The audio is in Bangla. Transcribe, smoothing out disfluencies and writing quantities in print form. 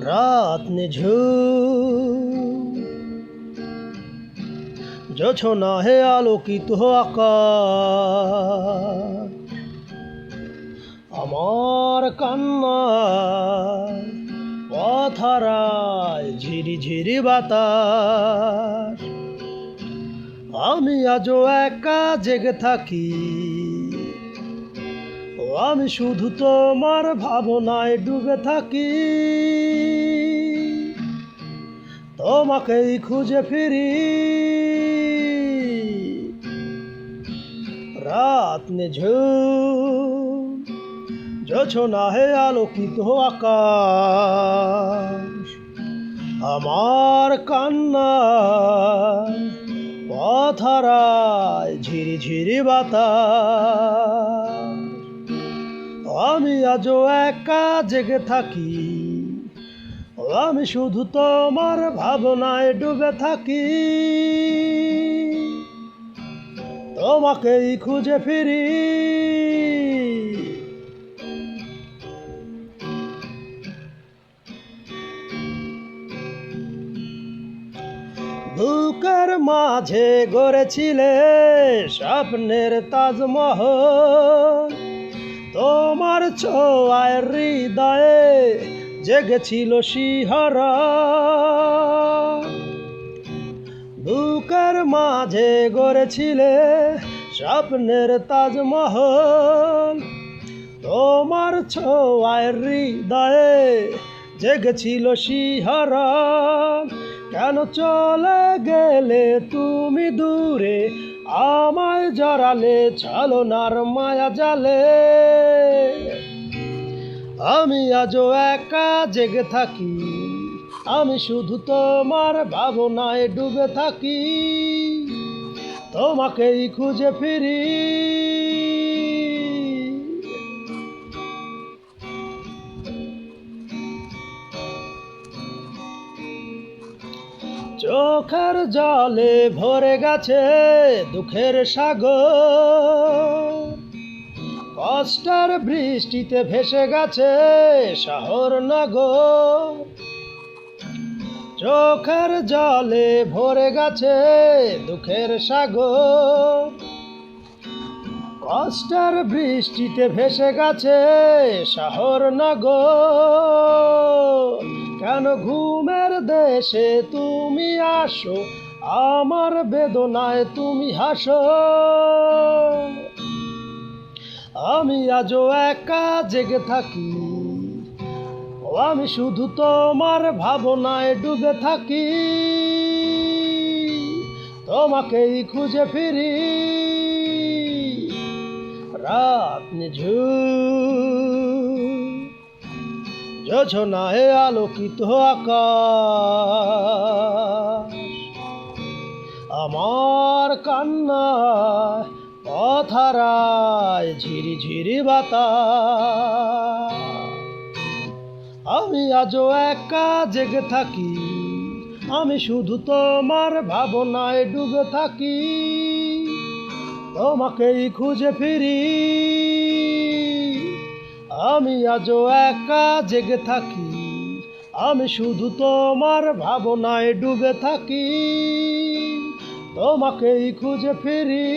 রাত নিঝুম জোছনায় আলোকিত আকাশ, আমার কান্নায় পথহারায় ঝিরি ঝিরি বাতাস। আমি আজও একা জেগে থাকি, ও আমি শুধু তোমার ভাবনায় ডুবে থাকি। তোমাকেই খুঁজে ফিরি। রাত নিঝুম জোছনায় আলোকিত আকাশ, আমার কান্নায় পথহারায় ঝিরি ঝিরি বাতাস। আমি আজও একা জেগে থাকি, আমি শুধু তোমার ভাবনায় ডুবে থাকি। তোমাকেই খুঁজে ফিরি। বুকের মাঝে গড়েছিলে স্বপ্নের তাজমহল, তোমার ছোঁয়ায় হৃদয়ে জেগেছিল শিহরণ। বুকের মাঝে গড়েছিলে স্বপ্নের তাজমহল, তোমার ছোঁয়ায় হৃদয়ে জেগেছিল শিহরণ। কেন চলে গেলে তুমি দূরে, আমায় জড়ালে ছলনার মায়া জালে। আমি আজও একা জেগে থাকি, আমি শুধু তোমার ভাবনায় ডুবে থাকি। তোমাকেই খুঁজে ফিরি। চোখের জলে ভরে গেছে দুঃখের সাগর, কষ্টের বৃষ্টিতে ভেসে গেছে শহর নগর। চোখের জলে ভরে গেছে দুঃখের সাগর, কষ্টের বৃষ্টিতে ভেসে গেছে শহর নগর। কেন ঘুমের দেশে তুমি আসো, আমার বেদনায় তুমি হাসো। আমি আজও একা জেগে থাকি, ও আমি শুধু তোমার ভাবনায় ডুবে থাকি। তোমাকেই খুঁজে ফিরি। রাত নিঝুম জোছনায় আলোকিত আকাশ, আমার কান্নায় পথহারায় ঝিরি ঝিরি বাতাস। আমি আজও একা জেগে থাকি, আমি শুধু তোমার ভাবনায় ডুবে থাকি। তোমাকেই খুঁজে ফিরি। আমি আজও একা জেগে থাকি, আমি শুধু তোমার ভাবনায় ডুবে থাকি। তোমাকেই খুঁজে ফিরি।